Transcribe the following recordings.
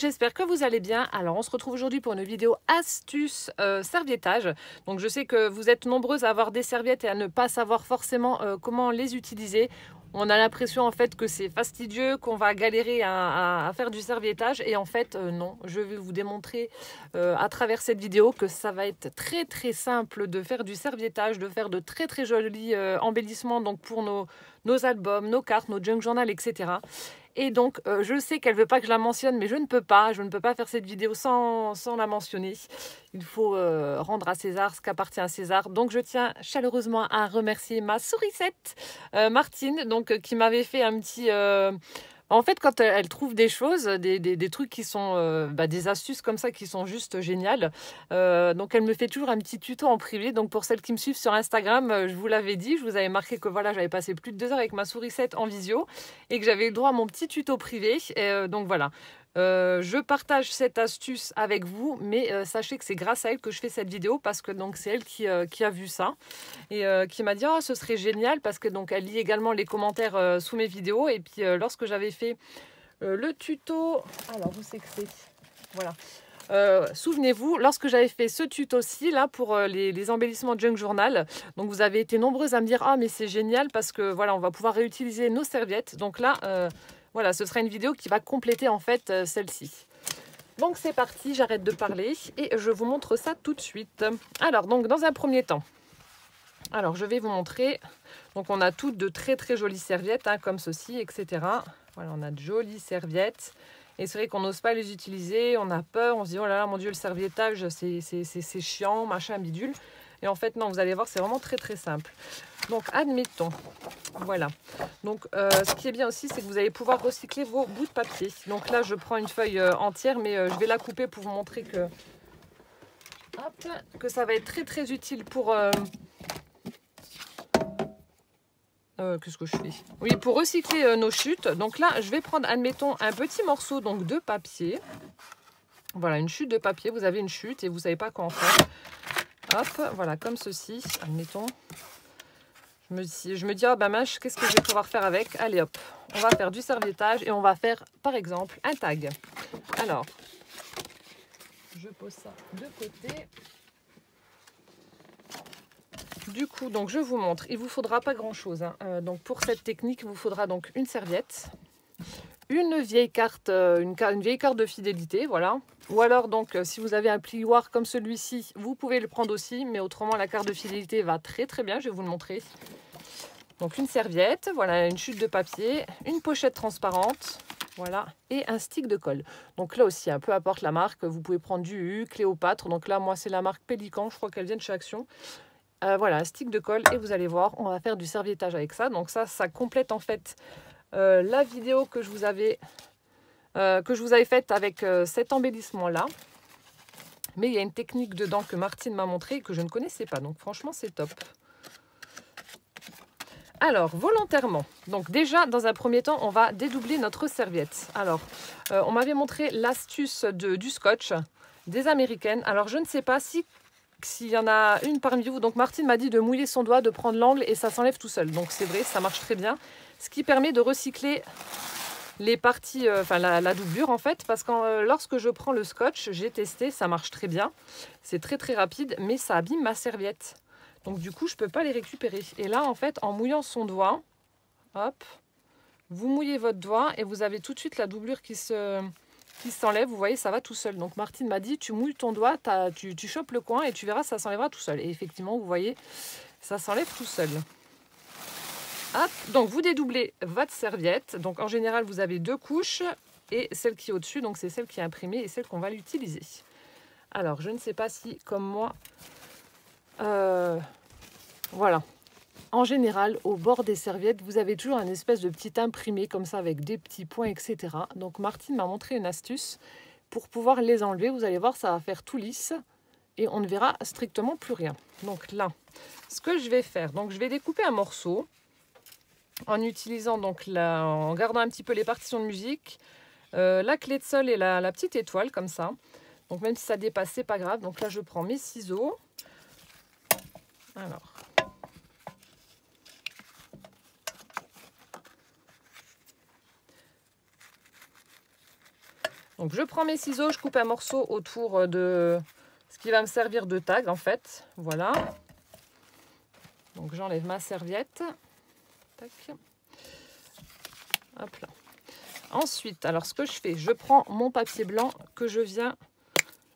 j'espère que vous allez bien. Alors on se retrouve aujourd'hui pour une vidéo astuce serviettage. Donc je sais que vous êtes nombreuses à avoir des serviettes et à ne pas savoir forcément comment les utiliser. On a l'impression en fait que c'est fastidieux, qu'on va galérer à faire du serviettage et en fait non, je vais vous démontrer à travers cette vidéo que ça va être très simple de faire du serviettage, de faire de très jolis embellissements donc pour nos albums, nos cartes, nos junk journal, etc. Et donc, je sais qu'elle ne veut pas que je la mentionne, mais je ne peux pas faire cette vidéo sans la mentionner. Il faut rendre à César ce qu'appartient à César. Donc, je tiens chaleureusement à remercier ma sourisette, Martine, donc, qui m'avait fait un petit... En fait, quand elle trouve des choses, des trucs qui sont des astuces comme ça qui sont juste géniales, donc elle me fait toujours un petit tuto en privé. Donc pour celles qui me suivent sur Instagram, je vous l'avais dit, je vous avais marqué que voilà, j'avais passé plus de 2 heures avec ma sourisette en visio et que j'avais le droit à mon petit tuto privé. Donc voilà. Je partage cette astuce avec vous, mais sachez que c'est grâce à elle que je fais cette vidéo parce que donc c'est elle qui a vu ça et qui m'a dit oh, ce serait génial parce que donc elle lit également les commentaires sous mes vidéos et puis lorsque j'avais fait le tuto, alors où c'est que c'est, voilà. Souvenez-vous, lorsque j'avais fait ce tuto-ci là pour les embellissements junk journal, donc vous avez été nombreuses à me dire ah mais c'est génial parce que voilà on va pouvoir réutiliser nos serviettes. Donc là voilà, ce sera une vidéo qui va compléter en fait celle-ci. Donc c'est parti, j'arrête de parler et je vous montre ça tout de suite. Alors donc dans un premier temps, alors je vais vous montrer, donc on a toutes de très jolies serviettes hein, comme ceci, etc. Voilà, on a de jolies serviettes et c'est vrai qu'on n'ose pas les utiliser, on a peur, on se dit oh là là mon dieu le serviettage c'est chiant, machin bidule. Et en fait non, vous allez voir c'est vraiment très simple. Donc admettons, voilà. Donc ce qui est bien aussi c'est que vous allez pouvoir recycler vos bouts de papier. Donc là je prends une feuille entière mais je vais la couper pour vous montrer que, hop, que ça va être très utile pour... qu'est-ce que je fais? Oui, pour recycler nos chutes. Donc là, je vais prendre, admettons, un petit morceau donc, de papier. Voilà, une chute de papier. Vous avez une chute et vous ne savez pas quoi en faire. Hop, voilà, comme ceci, admettons. Je me dis, oh ben mince, qu'est-ce que je vais pouvoir faire avec? Allez hop, on va faire du serviettage et on va faire, par exemple, un tag. Alors, je pose ça de côté. Du coup, donc je vous montre, il vous faudra pas grand chose. Hein. Donc pour cette technique, il vous faudra donc une serviette, une vieille carte, une vieille carte de fidélité, voilà. Ou alors donc si vous avez un plioir comme celui-ci, vous pouvez le prendre aussi, mais autrement la carte de fidélité va très bien. Je vais vous le montrer. Donc une serviette, voilà, une chute de papier, une pochette transparente. Voilà, et un stick de colle. Donc là aussi, peu importe la marque, vous pouvez prendre du U, Cléopâtre. Donc là, moi, c'est la marque Pélican, je crois qu'elle vient de chez Action. Voilà, un stick de colle et vous allez voir, on va faire du serviettage avec ça. Donc ça complète en fait la vidéo que je vous avais faite avec cet embellissement-là. Mais il y a une technique dedans que Martine m'a montré et que je ne connaissais pas. Donc franchement, c'est top. Alors, volontairement, donc déjà, dans un premier temps, on va dédoubler notre serviette. Alors, on m'avait montré l'astuce du scotch des Américaines. Alors, je ne sais pas s'il y en a une parmi vous, donc Martine m'a dit de mouiller son doigt, de prendre l'angle et ça s'enlève tout seul. Donc c'est vrai, ça marche très bien. Ce qui permet de recycler les parties, la doublure en fait, parce que lorsque je prends le scotch, j'ai testé, ça marche très bien. C'est très rapide, mais ça abîme ma serviette. Donc du coup, je ne peux pas les récupérer. Et là, en fait, en mouillant son doigt, hop, vous mouillez votre doigt et vous avez tout de suite la doublure qui s'enlève, vous voyez, ça va tout seul. Donc Martine m'a dit, tu mouilles ton doigt, tu chopes le coin et tu verras, ça s'enlèvera tout seul. Et effectivement, vous voyez, ça s'enlève tout seul. Hop, donc vous dédoublez votre serviette. Donc en général, vous avez 2 couches et celle qui est au-dessus, donc c'est celle qui est imprimée et celle qu'on va l'utiliser. Alors, je ne sais pas si, comme moi, voilà. En général, au bord des serviettes, vous avez toujours un espèce de petit imprimé comme ça avec des petits points, etc. Donc Martine m'a montré une astuce pour pouvoir les enlever. Vous allez voir, ça va faire tout lisse et on ne verra strictement plus rien. Donc là, ce que je vais faire, donc je vais découper un morceau en utilisant donc en gardant un petit peu les partitions de musique, la clé de sol et la petite étoile comme ça. Donc même si ça dépasse, c'est pas grave. Donc là, je prends mes ciseaux. Alors. Donc je prends mes ciseaux, je coupe un morceau autour de ce qui va me servir de tag en fait. Voilà. Donc j'enlève ma serviette. Tac. Hop là. Ensuite, alors ce que je fais, je prends mon papier blanc que je viens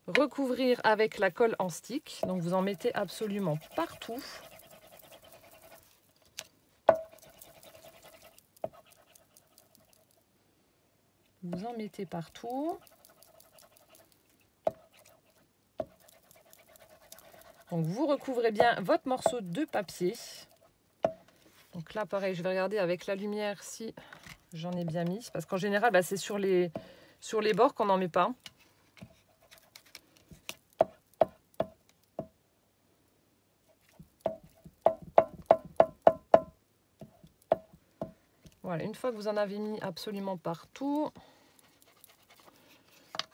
recouvrir avec la colle en stick. Donc vous en mettez absolument partout. Vous en mettez partout. Donc vous recouvrez bien votre morceau de papier. Donc là pareil, je vais regarder avec la lumière si j'en ai bien mis. Parce qu'en général, bah, c'est sur les bords qu'on n'en met pas. Voilà, une fois que vous en avez mis absolument partout.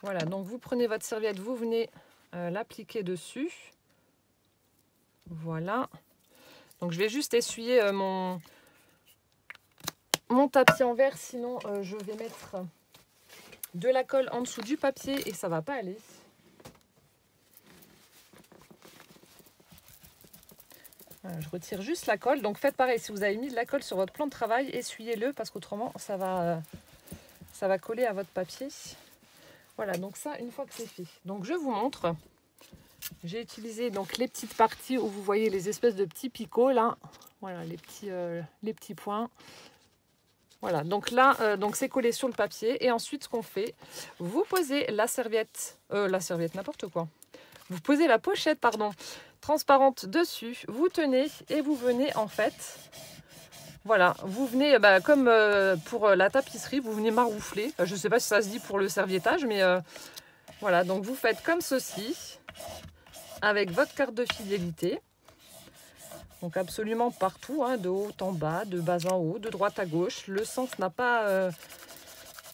Voilà, donc vous prenez votre serviette, vous venez l'appliquer dessus. Voilà. Donc je vais juste essuyer mon tapis en verre, sinon je vais mettre de la colle en dessous du papier et ça va pas aller. Voilà, je retire juste la colle. Donc faites pareil, si vous avez mis de la colle sur votre plan de travail, essuyez-le parce qu'autrement ça va coller à votre papier. Voilà, donc ça, une fois que c'est fait. Donc je vous montre. J'ai utilisé donc les petites parties où vous voyez les espèces de petits picots là. Voilà, les petits points. Voilà, donc là, donc c'est collé sur le papier. Et ensuite, ce qu'on fait, vous posez la serviette, n'importe quoi. Vous posez la pochette, pardon, transparente dessus. Vous tenez et vous venez en fait... Voilà, vous venez, comme pour la tapisserie, vous venez maroufler. Je ne sais pas si ça se dit pour le serviettage, mais voilà. Donc vous faites comme ceci, avec votre carte de fidélité. Donc absolument partout, hein, de haut en bas, de bas en haut, de droite à gauche. Le sens n'a pas...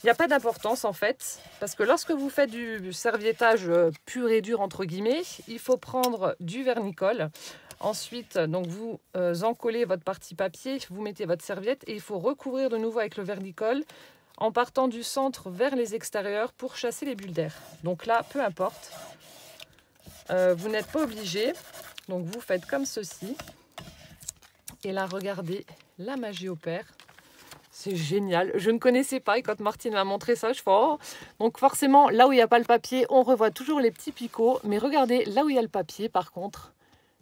Il n'y a pas d'importance en fait, parce que lorsque vous faites du serviettage pur et dur, entre guillemets, il faut prendre du vernicole. Ensuite, donc vous encollez votre partie papier, vous mettez votre serviette et il faut recouvrir de nouveau avec le vernicole en partant du centre vers les extérieurs pour chasser les bulles d'air. Donc là, peu importe, vous n'êtes pas obligé. Donc vous faites comme ceci. Et là, regardez, la magie opère. C'est génial. Je ne connaissais pas et quand Martine m'a montré ça, je fais oh. Donc forcément, là où il n'y a pas le papier, on revoit toujours les petits picots. Mais regardez, là où il y a le papier, par contre,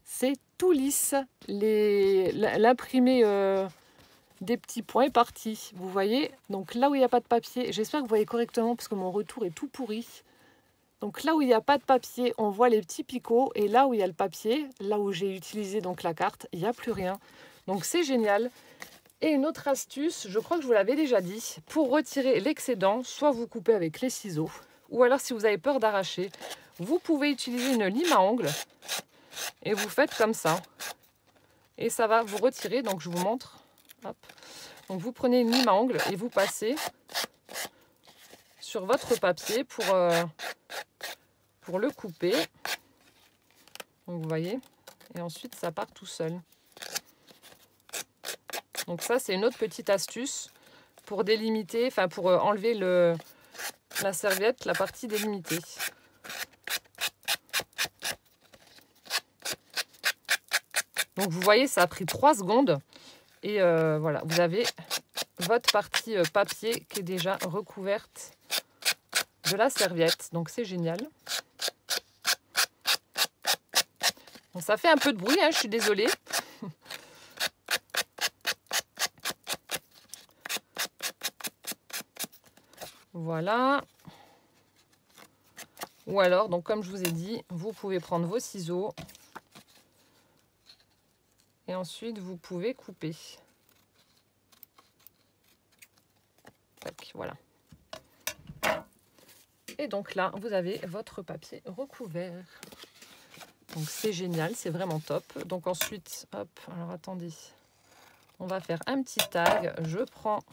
c'est tout lisse. L'imprimé des petits points est parti. Vous voyez? Donc là où il n'y a pas de papier, j'espère que vous voyez correctement parce que mon retour est tout pourri. Donc là où il n'y a pas de papier, on voit les petits picots. Et là où il y a le papier, là où j'ai utilisé donc la carte, il n'y a plus rien. Donc c'est génial. Et une autre astuce, je crois que je vous l'avais déjà dit, pour retirer l'excédent, soit vous coupez avec les ciseaux, ou alors si vous avez peur d'arracher, vous pouvez utiliser une lime à ongles et vous faites comme ça. Et ça va vous retirer, donc je vous montre. Hop. Donc vous prenez une lime à ongles et vous passez sur votre papier pour le couper. Donc vous voyez, et ensuite ça part tout seul. Donc ça, c'est une autre petite astuce pour délimiter, enfin pour enlever la serviette, la partie délimitée. Donc vous voyez, ça a pris 3 secondes. Et voilà, vous avez votre partie papier qui est déjà recouverte de la serviette. Donc c'est génial. Bon, ça fait un peu de bruit, hein, je suis désolée. Voilà. Ou alors, donc comme je vous ai dit, vous pouvez prendre vos ciseaux et ensuite vous pouvez couper. Tac, voilà. Et donc là, vous avez votre papier recouvert. Donc c'est génial, c'est vraiment top. Donc ensuite, hop, alors attendez, on va faire un petit tag. Je prends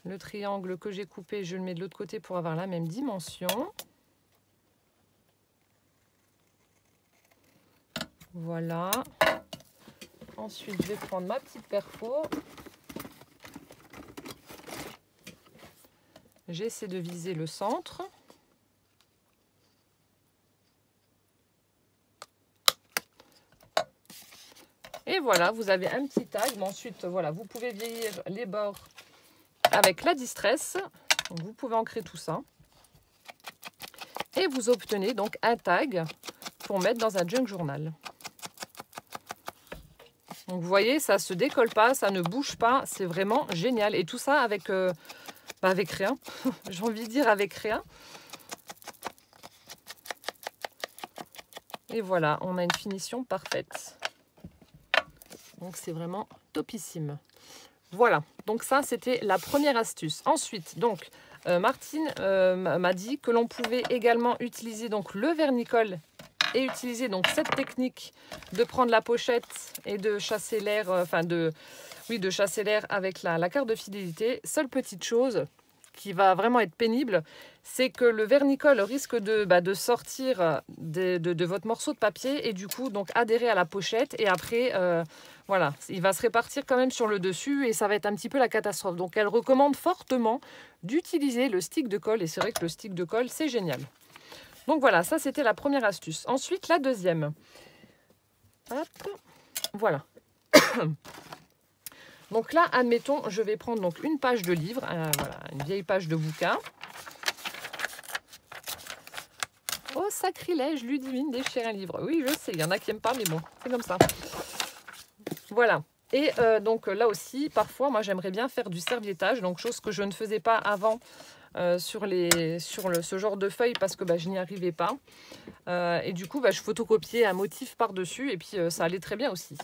le triangle que j'ai coupé, je le mets de l'autre côté pour avoir la même dimension. Voilà. Ensuite, je vais prendre ma petite perfo. J'essaie de viser le centre. Et voilà, vous avez un petit tag. Mais ensuite, voilà, vous pouvez vieillir les bords avec la distress. Donc, vous pouvez ancrer tout ça. Et vous obtenez donc un tag pour mettre dans un junk journal. Donc vous voyez, ça ne se décolle pas, ça ne bouge pas. C'est vraiment génial. Et tout ça avec, avec rien. J'ai envie de dire avec rien. Et voilà, on a une finition parfaite. Donc c'est vraiment topissime. Voilà, donc ça c'était la première astuce. Ensuite, donc Martine m'a dit que l'on pouvait également utiliser donc le vernicole et utiliser donc cette technique de prendre la pochette et de chasser l'air, de chasser l'air avec la carte de fidélité. Seule petite chose qui va vraiment être pénible, c'est que le vernicole risque de sortir de votre morceau de papier et du coup donc adhérer à la pochette et après voilà, il va se répartir quand même sur le dessus et ça va être un petit peu la catastrophe. Donc elle recommande fortement d'utiliser le stick de colle et c'est vrai que le stick de colle c'est génial. Donc voilà, ça c'était la première astuce. Ensuite la deuxième. Hop, voilà. Donc là, admettons, je vais prendre donc une page de livre, voilà, une vieille page de bouquin. Oh, sacrilège, Ludivine déchire un livre. Oui, je sais, il y en a qui n'aiment pas, mais bon, c'est comme ça. Voilà. Et donc là aussi, parfois, moi, j'aimerais bien faire du serviettage, donc chose que je ne faisais pas avant sur ce genre de feuilles parce que je n'y arrivais pas. Et du coup, je photocopiais un motif par-dessus et puis ça allait très bien aussi.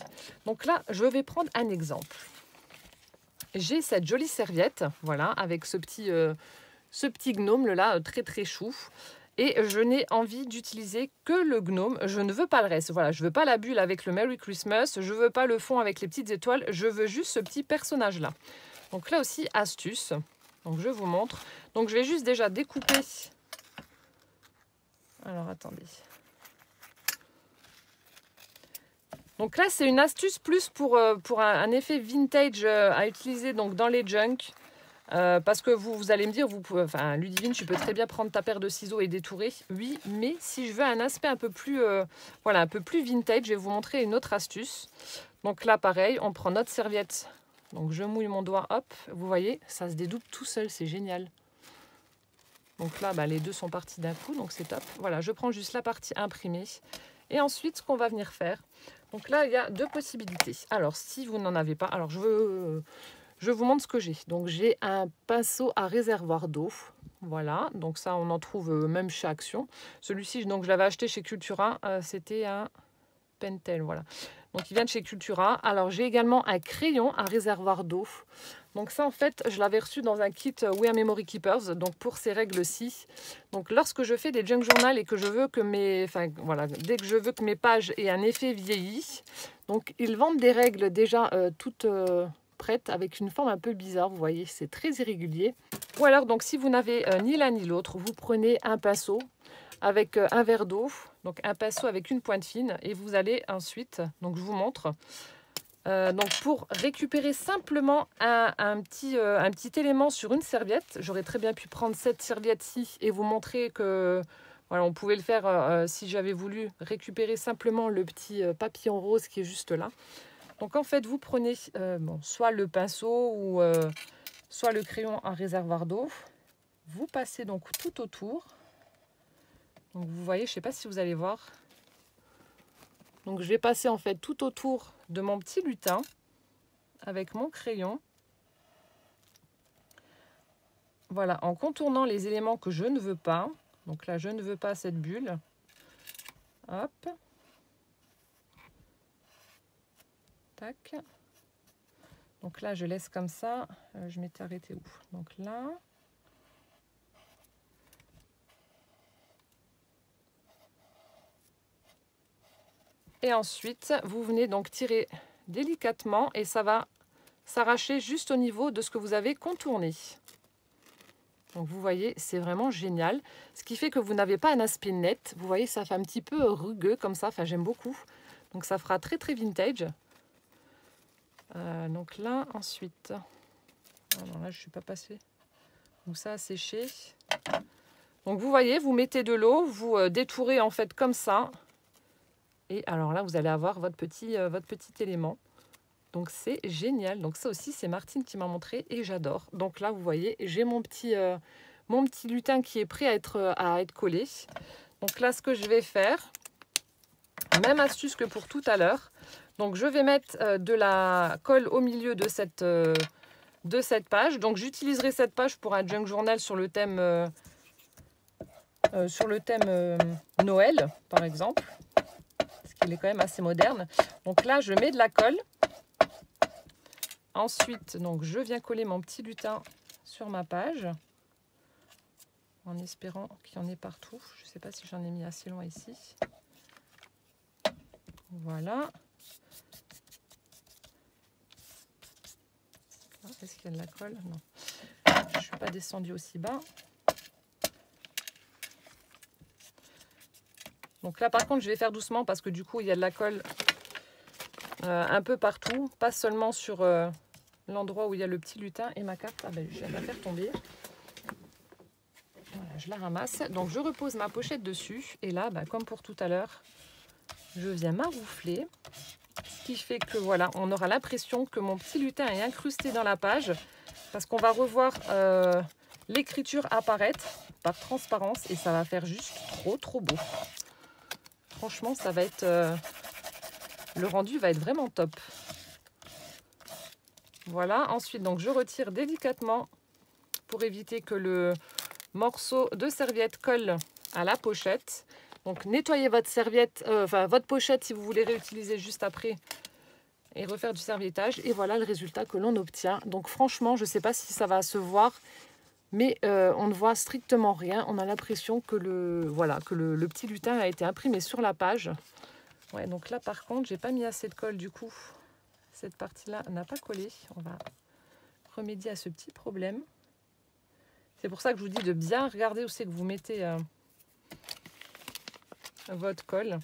Donc là, je vais prendre un exemple. J'ai cette jolie serviette, voilà, avec ce petit gnome là, très très chou. Et je n'ai envie d'utiliser que le gnome. Je ne veux pas le reste. Voilà, je ne veux pas la bulle avec le Merry Christmas. Je ne veux pas le fond avec les petites étoiles. Je veux juste ce petit personnage là. Donc là aussi, astuce. Donc je vous montre. Donc je vais juste déjà découper. Alors attendez. Donc là, c'est une astuce plus pour un effet vintage à utiliser donc dans les junks. Parce que vous allez me dire, Ludivine, tu peux très bien prendre ta paire de ciseaux et détourer. Oui, mais si je veux un aspect un peu plus, un peu plus vintage, je vais vous montrer une autre astuce. Donc là, pareil, on prend notre serviette. Donc je mouille mon doigt, hop, vous voyez, ça se dédouble tout seul, c'est génial. Donc là, les deux sont partis d'un coup, donc c'est top. Voilà, je prends juste la partie imprimée. Et ensuite, ce qu'on va venir faire. Donc là, il y a deux possibilités. Alors, si vous n'en avez pas, alors je vous montre ce que j'ai. Donc, j'ai un pinceau à réservoir d'eau. Voilà, donc ça, on en trouve même chez Action. Celui-ci, donc, je l'avais acheté chez Cultura. C'était un Pentel, voilà. Donc, il vient de chez Cultura. Alors, j'ai également un crayon à réservoir d'eau. Donc ça, en fait, je l'avais reçu dans un kit We Are Memory Keepers, donc pour ces règles-ci. Donc lorsque je fais des junk journal et que je veux que dès que je veux que mes pages aient un effet vieilli, donc ils vendent des règles déjà toutes prêtes avec une forme un peu bizarre, vous voyez, c'est très irrégulier. Ou alors, donc si vous n'avez ni l'un ni l'autre, vous prenez un pinceau avec un verre d'eau, donc un pinceau avec une pointe fine, et vous allez ensuite, donc je vous montre, donc pour récupérer simplement un petit élément sur une serviette, j'aurais très bien pu prendre cette serviette-ci et vous montrer que voilà, on pouvait le faire si j'avais voulu récupérer simplement le petit papillon rose qui est juste là. Donc en fait, vous prenez soit le pinceau ou soit le crayon à réservoir d'eau. Vous passez donc tout autour. Donc vous voyez, je ne sais pas si vous allez voir. Donc je vais passer en fait tout autour de mon petit lutin avec mon crayon. Voilà, en contournant les éléments que je ne veux pas. Donc là, je ne veux pas cette bulle. Hop. Tac. Donc là, je laisse comme ça. Je m'étais arrêtée où? Donc là. Et ensuite, vous venez donc tirer délicatement et ça va s'arracher juste au niveau de ce que vous avez contourné. Donc vous voyez, c'est vraiment génial. Ce qui fait que vous n'avez pas un aspect net. Vous voyez, ça fait un petit peu rugueux comme ça. Enfin, j'aime beaucoup. Donc ça fera très très vintage. Donc là, ensuite... Ah non, là, je ne suis pas passée. Donc ça a séché. Donc vous voyez, vous mettez de l'eau, vous détourez en fait comme ça. Et alors là, vous allez avoir votre petit élément. Donc c'est génial. Donc ça aussi, c'est Martine qui m'a montré et j'adore. Donc là, vous voyez, j'ai mon petit lutin qui est prêt à être collé. Donc là, ce que je vais faire, même astuce que pour tout à l'heure. Donc je vais mettre de la colle au milieu de cette page. Donc j'utiliserai cette page pour un junk journal sur le thème Noël, par exemple. Parce qu'il est quand même assez moderne. Donc là, je mets de la colle. Ensuite, donc, je viens coller mon petit lutin sur ma page. En espérant qu'il y en ait partout. Je ne sais pas si j'en ai mis assez loin ici. Voilà. Est-ce qu'il y a de la colle? Non. Je ne suis pas descendue aussi bas. Donc là, par contre, je vais faire doucement parce que du coup, il y a de la colle un peu partout. Pas seulement sur l'endroit où il y a le petit lutin. Et ma carte, ah ben, je viens de la faire tomber. Voilà, je la ramasse. Donc, je repose ma pochette dessus. Et là, ben, comme pour tout à l'heure, je viens maroufler. Ce qui fait que, voilà, on aura l'impression que mon petit lutin est incrusté dans la page. Parce qu'on va revoir l'écriture apparaître par transparence. Et ça va faire juste trop beau. Franchement, ça va être... le rendu va être vraiment top. Voilà, ensuite, donc, je retire délicatement pour éviter que le morceau de serviette colle à la pochette. Donc, nettoyez votre serviette, votre pochette si vous voulez réutiliser juste après et refaire du serviettage. Et voilà le résultat que l'on obtient. Donc, franchement, je ne sais pas si ça va se voir, mais on ne voit strictement rien. On a l'impression que le petit lutin a été imprimé sur la page. Ouais, donc là, par contre, j'ai pas mis assez de colle, du coup, cette partie-là n'a pas collé. On va remédier à ce petit problème. C'est pour ça que je vous dis de bien regarder où c'est que vous mettez votre colle.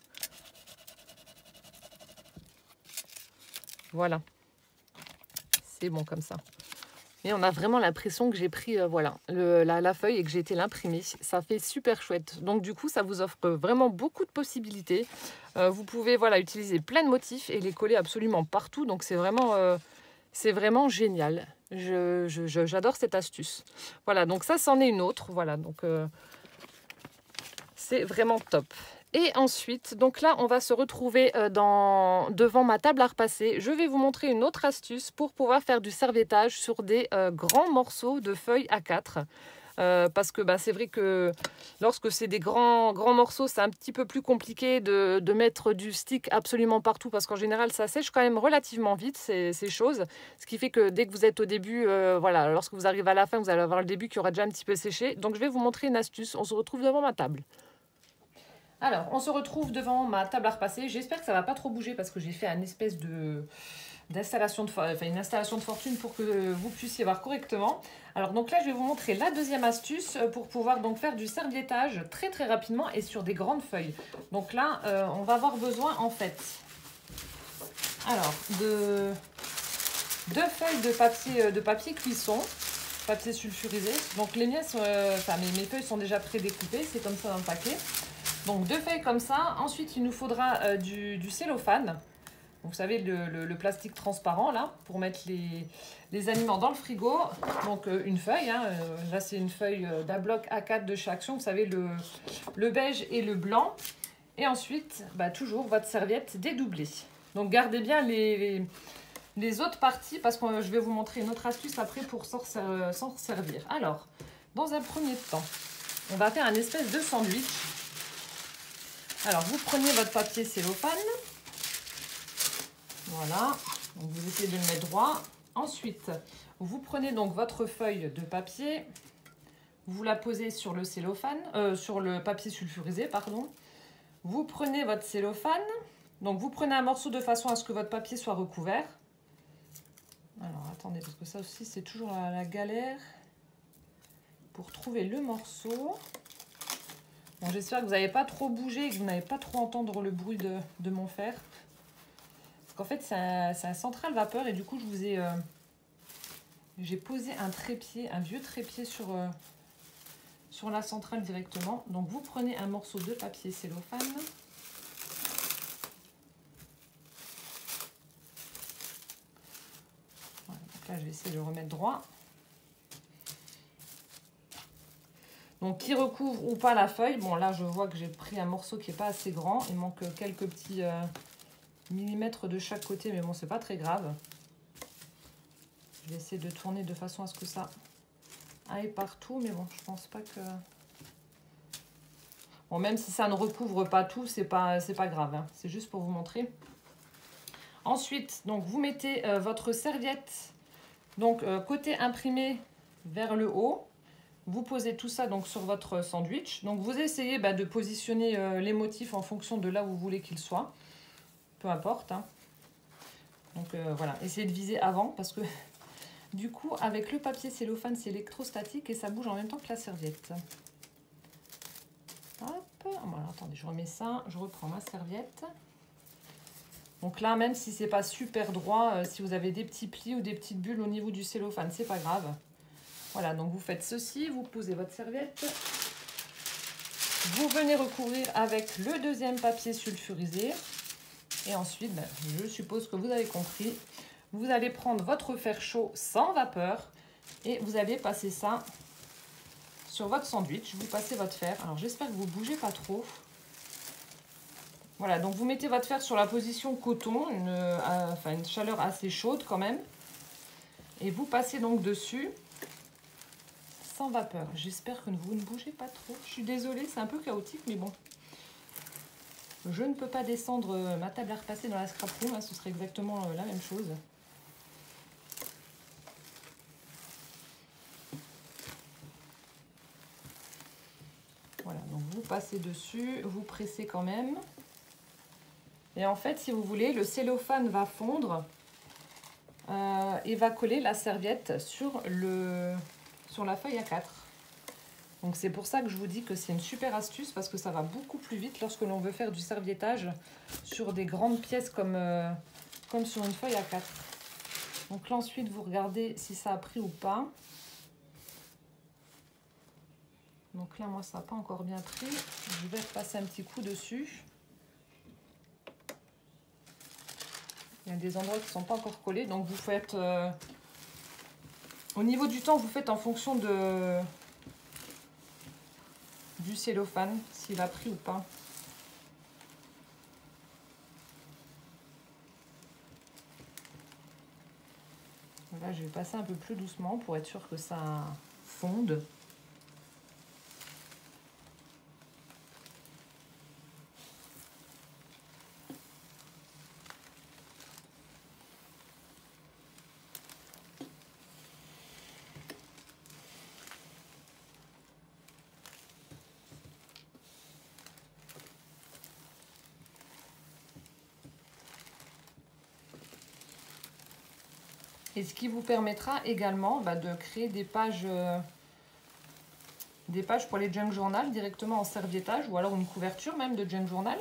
Voilà. C'est bon comme ça. Et on a vraiment l'impression que j'ai pris la feuille et que j'ai été l'imprimer. Ça fait super chouette. Donc du coup, ça vous offre vraiment beaucoup de possibilités. Vous pouvez utiliser plein de motifs et les coller absolument partout. Donc c'est vraiment génial. J'adore cette astuce. Voilà, donc ça, c'en est une autre. Voilà, donc c'est vraiment top. Et ensuite, donc là, on va se retrouver devant ma table à repasser. Je vais vous montrer une autre astuce pour pouvoir faire du serviettage sur des grands morceaux de feuilles A4. Parce que c'est vrai que lorsque c'est des grands morceaux, c'est un petit peu plus compliqué de mettre du stick absolument partout. Parce qu'en général, ça sèche quand même relativement vite, ces choses. Ce qui fait que dès que vous êtes au début, lorsque vous arrivez à la fin, vous allez avoir le début qui aura déjà un petit peu séché. Donc, je vais vous montrer une astuce. On se retrouve devant ma table. Alors, on se retrouve devant ma table à repasser. J'espère que ça ne va pas trop bouger parce que j'ai fait une espèce d'installation de fortune pour que vous puissiez voir correctement. Alors, donc là, je vais vous montrer la deuxième astuce pour pouvoir donc faire du serviettage très rapidement et sur des grandes feuilles. Donc là, on va avoir besoin en fait de 2 feuilles de papier cuisson, papier sulfurisé. Donc les miennes sont, mes feuilles sont déjà prédécoupées, c'est comme ça dans le paquet. Donc 2 feuilles comme ça. Ensuite, il nous faudra du cellophane. Vous savez, le plastique transparent là, pour mettre les aliments dans le frigo. Donc une feuille, là c'est une feuille d'un bloc A4 de chez Action. Vous savez, le beige et le blanc. Et ensuite, toujours votre serviette dédoublée. Donc gardez bien les autres parties parce que je vais vous montrer une autre astuce après pour s'en servir. Alors, dans un premier temps, on va faire un espèce de sandwich. Alors, vous prenez votre papier cellophane. Voilà. Donc, vous essayez de le mettre droit. Ensuite, vous prenez donc votre feuille de papier. Vous la posez sur le cellophane, sur le papier sulfurisé, pardon. Vous prenez votre cellophane. Donc, vous prenez un morceau de façon à ce que votre papier soit recouvert. Alors, attendez, parce que ça aussi, c'est toujours la galère pour trouver le morceau. Bon, j'espère que vous n'avez pas trop bougé et que vous n'allez pas trop entendre le bruit de mon fer. Parce qu'en fait, c'est un central vapeur et du coup, je vous ai J'ai posé un trépied, un vieux trépied sur la centrale directement. Donc vous prenez un morceau de papier cellophane. Voilà, donc là je vais essayer de le remettre droit. Donc qui recouvre ou pas la feuille. Bon là je vois que j'ai pris un morceau qui n'est pas assez grand. Il manque quelques petits millimètres de chaque côté, mais bon c'est pas très grave. Je vais essayer de tourner de façon à ce que ça aille partout, mais bon je pense pas que... Bon, même si ça ne recouvre pas tout, c'est pas grave, hein. C'est juste pour vous montrer. Ensuite, donc vous mettez votre serviette donc côté imprimé vers le haut. Vous posez tout ça donc sur votre sandwich. Donc vous essayez de positionner les motifs en fonction de là où vous voulez qu'ils soient. Peu importe, hein. Donc voilà, essayez de viser avant parce que du coup avec le papier cellophane c'est électrostatique et ça bouge en même temps que la serviette. Hop, voilà, attendez, je remets ça, je reprends ma serviette. Donc là, même si c'est pas super droit, si vous avez des petits plis ou des petites bulles au niveau du cellophane, c'est pas grave. Voilà, donc vous faites ceci, vous posez votre serviette. Vous venez recouvrir avec le deuxième papier sulfurisé. Et ensuite, je suppose que vous avez compris, vous allez prendre votre fer chaud sans vapeur et vous allez passer ça sur votre sandwich. Vous passez votre fer. Alors j'espère que vous ne bougez pas trop. Voilà, donc vous mettez votre fer sur la position coton, une chaleur assez chaude quand même. Et vous passez donc dessus sans vapeur. J'espère que vous ne bougez pas trop. Je suis désolée, c'est un peu chaotique, mais bon. Je ne peux pas descendre ma table à repasser dans la scrap room, hein, ce serait exactement la même chose. Voilà, donc vous passez dessus, vous pressez quand même. Et en fait, si vous voulez, le cellophane va fondre et va coller la serviette sur la feuille A4. Donc c'est pour ça que je vous dis que c'est une super astuce parce que ça va beaucoup plus vite lorsque l'on veut faire du serviettage sur des grandes pièces comme sur une feuille A4. Donc là ensuite vous regardez si ça a pris ou pas. Donc là moi ça n'a pas encore bien pris. Je vais repasser un petit coup dessus. Il y a des endroits qui ne sont pas encore collés. Donc vous faites... au niveau du temps, vous faites en fonction du cellophane, s'il a pris ou pas. Là, je vais passer un peu plus doucement pour être sûr que ça fonde. Et ce qui vous permettra également de créer des pages pour les junk journal directement en serviettage ou alors une couverture même de junk journal.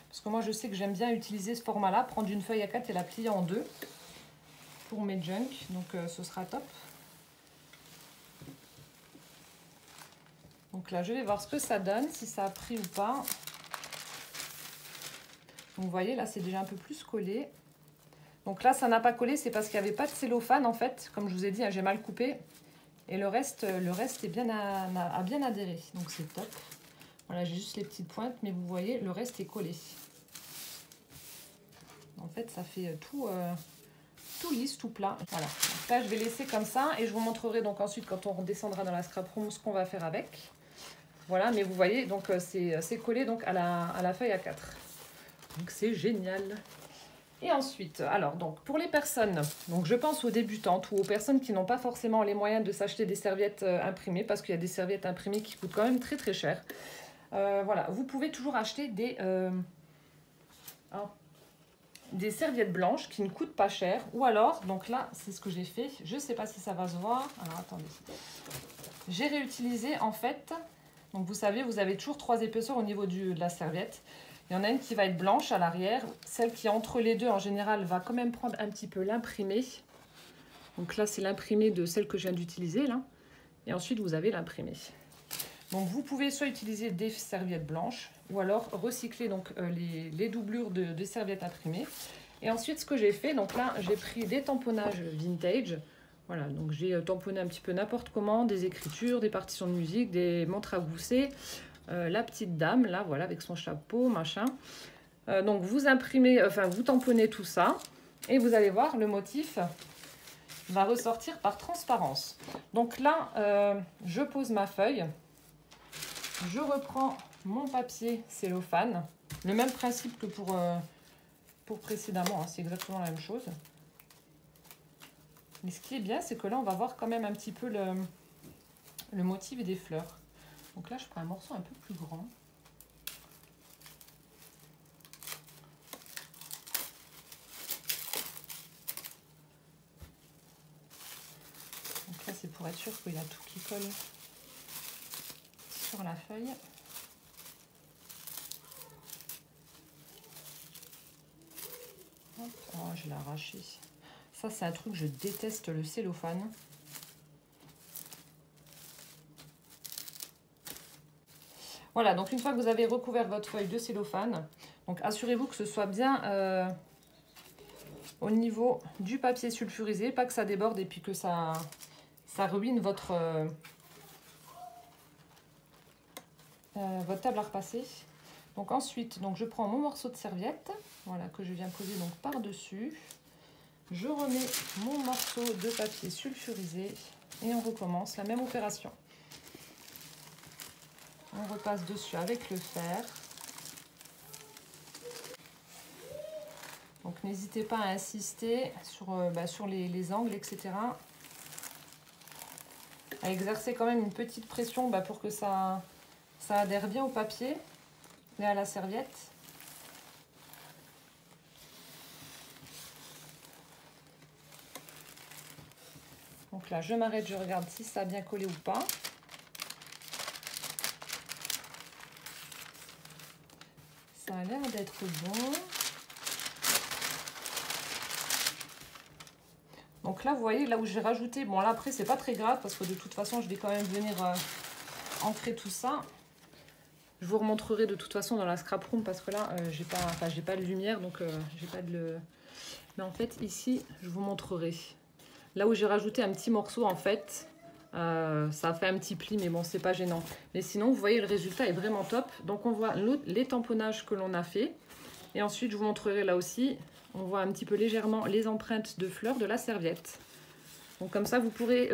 Parce que moi je sais que j'aime bien utiliser ce format-là, prendre une feuille A4 et la plier en deux pour mes junk. Donc ce sera top. Donc là je vais voir ce que ça donne, si ça a pris ou pas. Donc vous voyez là c'est déjà un peu plus collé. Donc là, ça n'a pas collé, c'est parce qu'il n'y avait pas de cellophane en fait. Comme je vous ai dit, hein, j'ai mal coupé. Et le reste est bien a bien adhéré. Donc c'est top. Voilà, j'ai juste les petites pointes, mais vous voyez, le reste est collé. En fait, ça fait tout lisse, tout plat. Voilà. Donc là, je vais laisser comme ça. Et je vous montrerai donc ensuite, quand on redescendra dans la scrap room, ce qu'on va faire avec. Voilà, mais vous voyez, donc c'est collé donc à la feuille A4. Donc c'est génial. Et ensuite, alors donc pour les personnes, donc je pense aux débutantes ou aux personnes qui n'ont pas forcément les moyens de s'acheter des serviettes imprimées, parce qu'il y a des serviettes imprimées qui coûtent quand même très très cher. Voilà, vous pouvez toujours acheter des serviettes blanches qui ne coûtent pas cher. Ou alors, donc là, c'est ce que j'ai fait. Je ne sais pas si ça va se voir. Alors attendez. J'ai réutilisé en fait, donc vous savez, vous avez toujours 3 épaisseurs au niveau de la serviette. Il y en a une qui va être blanche à l'arrière. Celle qui est entre les deux, en général, va quand même prendre un petit peu l'imprimé. Donc là, c'est l'imprimé de celle que je viens d'utiliser là. Et ensuite, vous avez l'imprimé. Donc vous pouvez soit utiliser des serviettes blanches ou alors recycler donc les doublures de serviettes imprimées. Et ensuite, ce que j'ai fait, donc là, j'ai pris des tamponnages vintage. Voilà, donc j'ai tamponné un petit peu n'importe comment, des écritures, des partitions de musique, des montres à gousset, la petite dame, là, voilà, avec son chapeau, machin. Donc vous imprimez, enfin vous tamponnez tout ça et vous allez voir, le motif va ressortir par transparence. Donc là, je pose ma feuille, je reprends mon papier cellophane, le même principe que pour précédemment, hein, c'est exactement la même chose. Mais ce qui est bien, c'est que là, on va voir quand même un petit peu le motif des fleurs. Donc là, je prends un morceau un peu plus grand. Donc là, c'est pour être sûr qu'il y a tout qui colle sur la feuille. Hop. Oh, je l'ai arraché. Ça, c'est un truc, je déteste le cellophane. Voilà, donc une fois que vous avez recouvert votre feuille de cellophane, donc assurez-vous que ce soit bien au niveau du papier sulfurisé, pas que ça déborde et puis que ça ruine votre table à repasser. Donc ensuite, donc je prends mon morceau de serviette, voilà, que je viens poser donc par-dessus. Je remets mon morceau de papier sulfurisé et on recommence la même opération. On repasse dessus avec le fer. Donc n'hésitez pas à insister sur les angles, etc. À exercer quand même une petite pression pour que ça adhère bien au papier et à la serviette. Donc là, je m'arrête, je regarde si ça a bien collé ou pas. Ça a l'air d'être bon. Donc là, vous voyez, là où j'ai rajouté, bon là après, c'est pas très grave parce que de toute façon, je vais quand même venir ancrer tout ça. Je vous remontrerai de toute façon dans la scrap room parce que là, j'ai pas de lumière, donc j'ai pas de... Mais en fait, ici, je vous montrerai. Là où j'ai rajouté un petit morceau, en fait, ça a fait un petit pli, mais bon, c'est pas gênant. Mais sinon, vous voyez, le résultat est vraiment top. Donc, on voit les tamponnages que l'on a fait. Et ensuite, je vous montrerai là aussi, on voit un petit peu légèrement les empreintes de fleurs de la serviette. Donc, comme ça, vous pouvez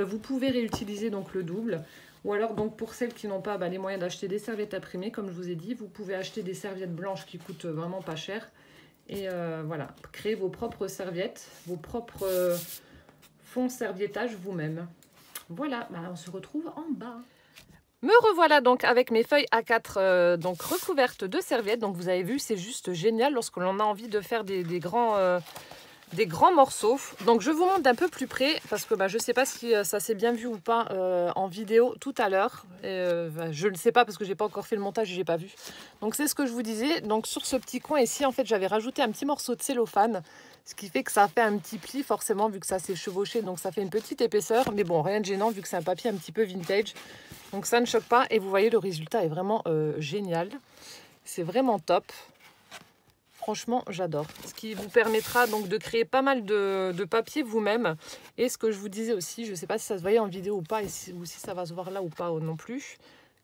réutiliser donc le double. Ou alors, donc pour celles qui n'ont pas les moyens d'acheter des serviettes imprimées, comme je vous ai dit, vous pouvez acheter des serviettes blanches qui coûtent vraiment pas cher. Et voilà, créer vos propres serviettes, vos propres... fond serviettage vous-même. Voilà, on se retrouve en bas. Me revoilà donc avec mes feuilles A4 donc recouvertes de serviettes. Donc vous avez vu, c'est juste génial lorsque l'on a envie de faire des grands morceaux. Donc je vous montre d'un peu plus près parce que je ne sais pas si ça s'est bien vu ou pas en vidéo tout à l'heure. Je ne sais pas parce que j'ai pas encore fait le montage et j'ai pas vu. Donc c'est ce que je vous disais. Donc sur ce petit coin ici, en fait, j'avais rajouté un petit morceau de cellophane. Ce qui fait que ça fait un petit pli forcément vu que ça s'est chevauché. Donc ça fait une petite épaisseur. Mais bon, rien de gênant vu que c'est un papier un petit peu vintage. Donc ça ne choque pas. Et vous voyez, le résultat est vraiment génial. C'est vraiment top. Franchement, j'adore. Ce qui vous permettra donc de créer pas mal de papier vous-même. Et ce que je vous disais aussi, je ne sais pas si ça se voyait en vidéo ou pas, ou si ça va se voir là ou pas non plus.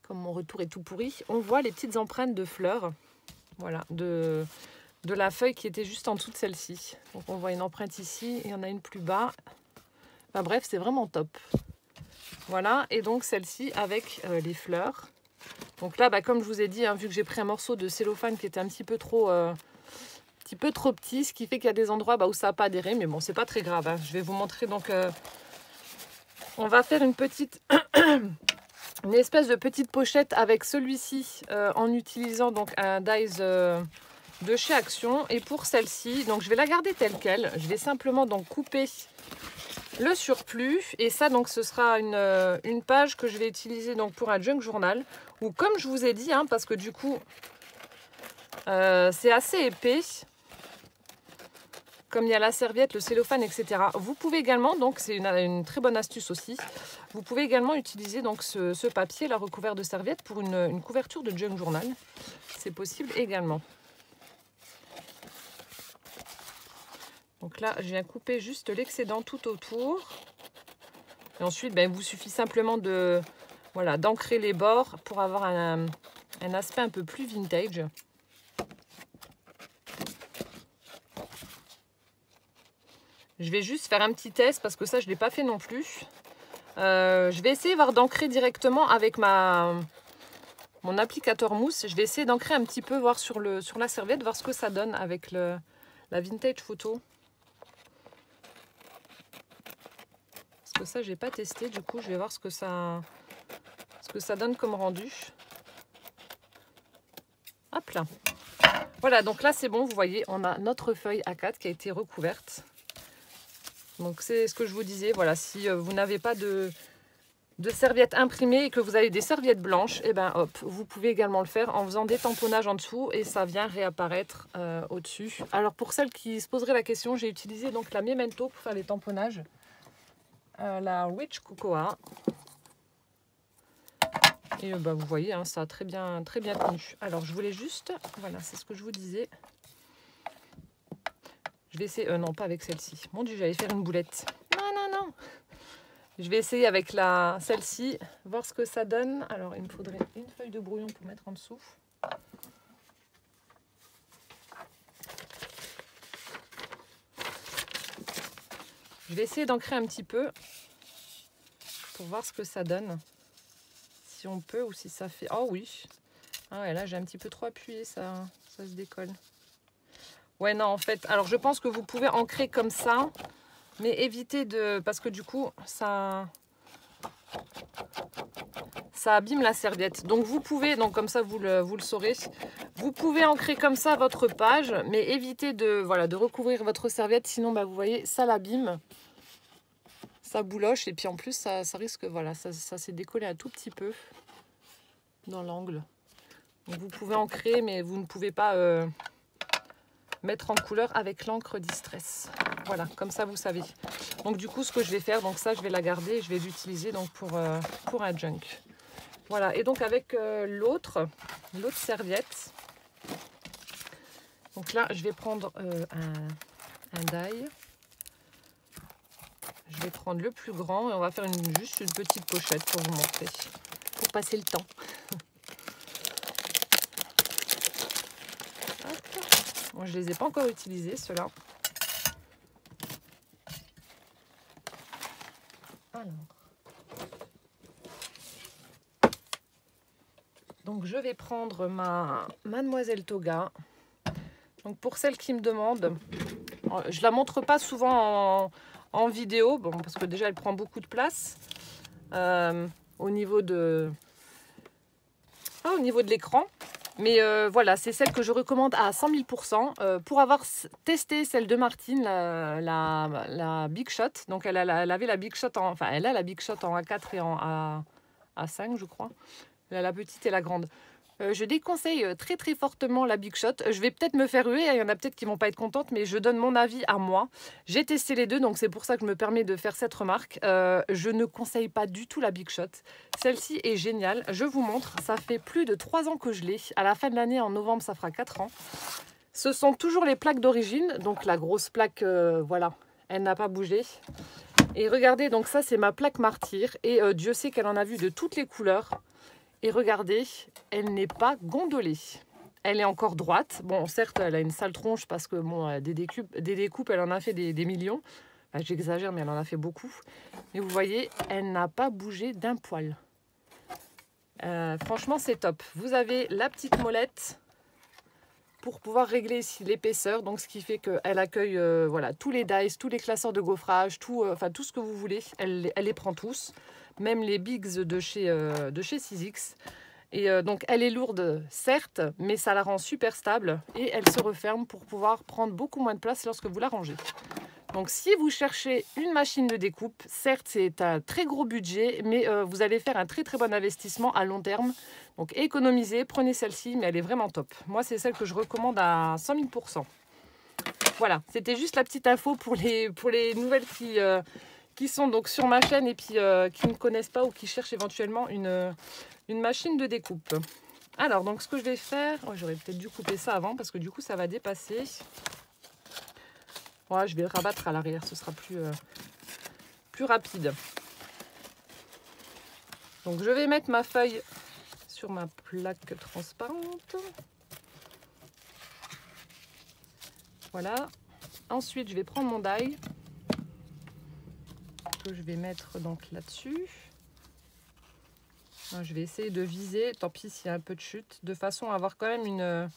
Comme mon retour est tout pourri. On voit les petites empreintes de fleurs. Voilà, de la feuille qui était juste en dessous de celle-ci. Donc on voit une empreinte ici, il y en a une plus bas. Enfin bref, c'est vraiment top. Voilà, et donc celle-ci avec les fleurs. Donc là, comme je vous ai dit, vu que j'ai pris un morceau de cellophane qui était un petit peu trop petit, ce qui fait qu'il y a des endroits où ça n'a pas adhéré, mais bon, c'est pas très grave. Je vais vous montrer, donc on va faire une espèce de petite pochette avec celui-ci en utilisant donc un dies de chez Action. Et pour celle-ci, donc je vais la garder telle quelle. Je vais simplement donc couper le surplus. Et ça, donc ce sera une page que je vais utiliser donc pour un junk journal. Ou comme je vous ai dit, parce que du coup, c'est assez épais comme il y a la serviette, le cellophane, etc. Vous pouvez également, donc c'est une très bonne astuce aussi, vous pouvez également utiliser donc ce papier là recouvert de serviette pour une couverture de junk journal. C'est possible également. Donc là, je viens couper juste l'excédent tout autour. Et ensuite, ben, il vous suffit simplement de, voilà, d'ancrer les bords pour avoir un aspect un peu plus vintage. Je vais juste faire un petit test parce que ça, je ne l'ai pas fait non plus. Je vais essayer d'ancrer directement avec mon applicateur mousse. Je vais essayer d'ancrer un petit peu, voir sur la serviette, voir ce que ça donne avec la vintage photo. Parce que ça, je n'ai pas testé. Du coup, je vais voir ce que ça donne comme rendu. Hop là. Voilà, donc là, c'est bon. Vous voyez, on a notre feuille A4 qui a été recouverte. Donc c'est ce que je vous disais, voilà, si vous n'avez pas de serviettes imprimées et que vous avez des serviettes blanches, et ben hop, vous pouvez également le faire en faisant des tamponnages en dessous et ça vient réapparaître au-dessus. Alors pour celles qui se poseraient la question, j'ai utilisé donc la Memento pour faire les tamponnages, la Rich Cocoa. Et ben, vous voyez, hein, ça a très bien tenu. Alors je voulais juste, voilà, c'est ce que je vous disais. Je vais essayer, non pas avec celle-ci. Mon Dieu, j'allais faire une boulette. Non. Je vais essayer avec celle-ci, voir ce que ça donne. Alors, il me faudrait une feuille de brouillon pour mettre en dessous. Je vais essayer d'ancrer un petit peu pour voir ce que ça donne. Si on peut ou si ça fait... Oh oui. Ah ouais, là, j'ai un petit peu trop appuyé, ça se décolle. Ouais, non, en fait, alors je pense que vous pouvez ancrer comme ça, mais évitez de... Parce que du coup, ça abîme la serviette. Donc vous pouvez, donc comme ça vous le saurez, vous pouvez ancrer comme ça votre page, mais évitez de recouvrir votre serviette, sinon bah, vous voyez, ça l'abîme, ça bouloche, et puis en plus ça risque, voilà, ça s'est décollé un tout petit peu dans l'angle. Donc vous pouvez ancrer, mais vous ne pouvez pas... mettre en couleur avec l'encre Distress. Voilà, comme ça vous savez. Donc du coup, ce que je vais faire, donc ça je vais la garder et je vais l'utiliser donc pour un junk. Voilà, et donc avec l'autre serviette. Donc là, je vais prendre un die. Je vais prendre le plus grand et on va faire juste une petite pochette pour vous montrer, pour passer le temps. Moi, je ne les ai pas encore utilisés, ceux-là. Alors. Donc, je vais prendre ma Mademoiselle Toga. Donc, pour celles qui me demandent, je ne la montre pas souvent en vidéo, bon, parce que déjà, elle prend beaucoup de place au niveau de l'écran. Mais voilà, c'est celle que je recommande à 100 000%. Pour avoir testé celle de Martine, la Big Shot. Donc elle avait la Big Shot elle a la Big Shot en A4 et en A5, je crois. Elle a la petite et la grande. Je déconseille très très fortement la Big Shot. Je vais peut-être me faire huer, il y en a peut-être qui ne vont pas être contentes, mais je donne mon avis à moi. J'ai testé les deux, donc c'est pour ça que je me permets de faire cette remarque. Je ne conseille pas du tout la Big Shot. Celle-ci est géniale. Je vous montre, ça fait plus de 3 ans que je l'ai. À la fin de l'année, en novembre, ça fera 4 ans. Ce sont toujours les plaques d'origine, donc la grosse plaque, voilà, elle n'a pas bougé. Et regardez, donc ça c'est ma plaque martyr, et Dieu sait qu'elle en a vu de toutes les couleurs. Et regardez, elle n'est pas gondolée. Elle est encore droite. Bon, certes, elle a une sale tronche parce que bon, des découpes, elle en a fait des millions. Enfin, j'exagère, mais elle en a fait beaucoup. Mais vous voyez, elle n'a pas bougé d'un poil. Franchement, c'est top. Vous avez la petite molette pour pouvoir régler ici l'épaisseur. Donc, ce qui fait qu'elle accueille voilà, tous les dice, tous les classeurs de gaufrage, tout ce que vous voulez. Elle les prend tous. Même les bigs de chez 6X. Et donc elle est lourde, certes, mais ça la rend super stable et elle se referme pour pouvoir prendre beaucoup moins de place lorsque vous la rangez. Donc si vous cherchez une machine de découpe, certes c'est un très gros budget, mais vous allez faire un très très bon investissement à long terme. Donc économisez, prenez celle-ci, mais elle est vraiment top. Moi c'est celle que je recommande à 100 000%. Voilà, c'était juste la petite info pour les nouvelles qui sont donc sur ma chaîne et puis qui ne connaissent pas ou qui cherchent éventuellement une machine de découpe. Alors, donc ce que je vais faire, oh, j'aurais peut-être dû couper ça avant parce que du coup ça va dépasser. Ouais, je vais le rabattre à l'arrière, ce sera plus rapide. Donc je vais mettre ma feuille sur ma plaque transparente. Voilà. Ensuite, je vais prendre mon die que je vais mettre donc là-dessus. Je vais essayer de viser, tant pis s'il y a un peu de chute, de façon à avoir quand même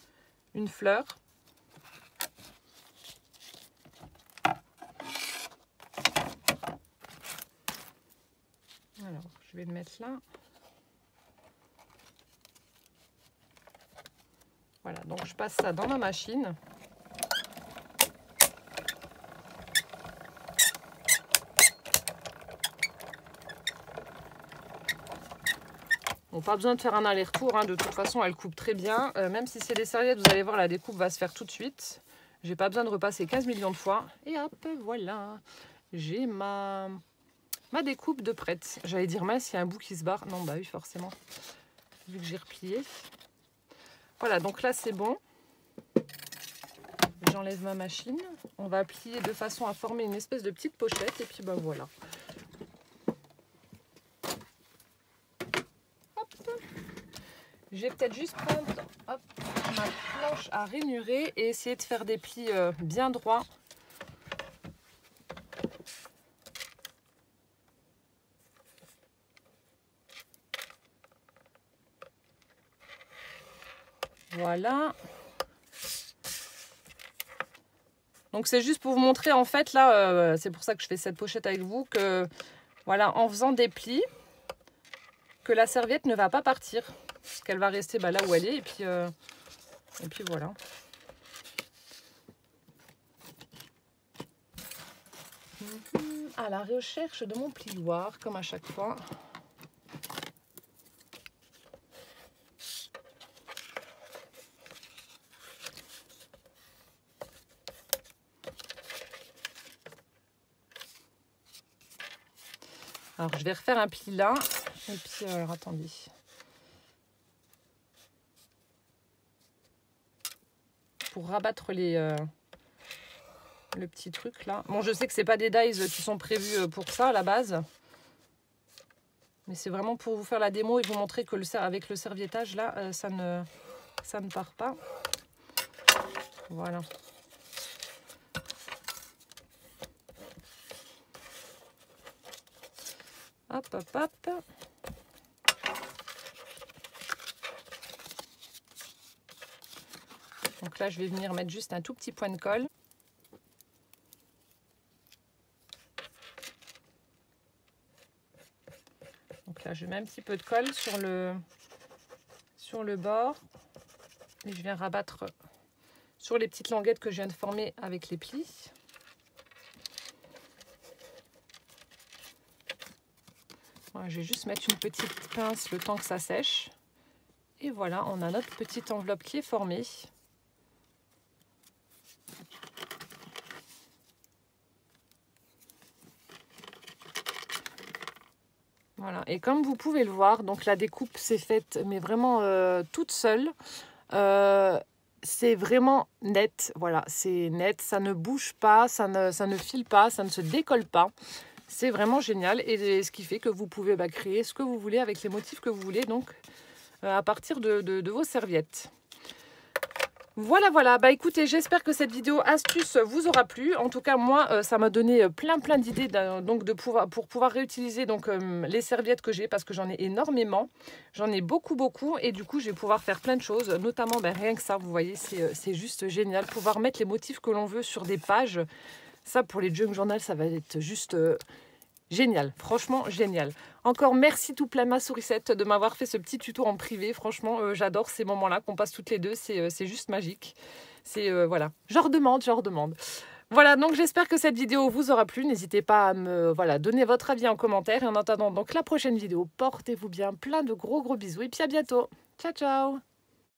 une fleur. Alors, je vais le mettre là. Voilà, donc je passe ça dans ma machine. Bon, pas besoin de faire un aller-retour, hein. De toute façon elle coupe très bien. Même si c'est des serviettes, vous allez voir, la découpe va se faire tout de suite. J'ai pas besoin de repasser 15 millions de fois. Et hop, voilà. J'ai ma découpe de prête. J'allais dire mince, il y a un bout qui se barre. Non, bah oui, forcément. Vu que j'ai replié. Voilà, donc là c'est bon. J'enlève ma machine. On va plier de façon à former une espèce de petite pochette. Et puis ben voilà. Je vais peut-être juste prendre hop, ma planche à rainurer et essayer de faire des plis bien droits. Voilà. Donc c'est juste pour vous montrer en fait là, c'est pour ça que je fais cette pochette avec vous, que voilà, en faisant des plis, que la serviette ne va pas partir. Parce qu'elle va rester là où elle est et puis voilà. À la recherche de mon plioir, comme à chaque fois. Alors je vais refaire un pli là. Et puis alors attendez. Pour rabattre le petit truc là. Bon, je sais que c'est pas des dies qui sont prévus pour ça à la base. Mais c'est vraiment pour vous faire la démo et vous montrer que avec le serviettage là, ça ne part pas. Voilà. Hop, hop, hop. Donc là, je vais venir mettre juste un tout petit point de colle. Donc là, je mets un petit peu de colle sur le bord. Et je viens rabattre sur les petites languettes que je viens de former avec les plis. Voilà, je vais juste mettre une petite pince le temps que ça sèche. Et voilà, on a notre petite enveloppe qui est formée. Voilà, et comme vous pouvez le voir, donc la découpe s'est faite, mais vraiment toute seule. C'est vraiment net, voilà, c'est net, ça ne bouge pas, ça ne file pas, ça ne se décolle pas. C'est vraiment génial et ce qui fait que vous pouvez créer ce que vous voulez avec les motifs que vous voulez, donc à partir de vos serviettes. Voilà, voilà. Bah écoutez, j'espère que cette vidéo astuce vous aura plu. En tout cas, moi, ça m'a donné plein d'idées donc pour pouvoir réutiliser donc les serviettes que j'ai parce que j'en ai énormément. J'en ai beaucoup et du coup, je vais pouvoir faire plein de choses, notamment rien que ça, vous voyez, c'est juste génial. Pouvoir mettre les motifs que l'on veut sur des pages. Ça, pour les junk journal, ça va être juste génial, franchement génial. Encore merci tout plein ma sourisette de m'avoir fait ce petit tuto en privé. Franchement, j'adore ces moments-là qu'on passe toutes les deux. C'est juste magique. C'est voilà, je redemande. Voilà, donc j'espère que cette vidéo vous aura plu. N'hésitez pas à me donner votre avis en commentaire. Et en attendant donc la prochaine vidéo, portez-vous bien, plein de gros bisous et puis à bientôt. Ciao, ciao.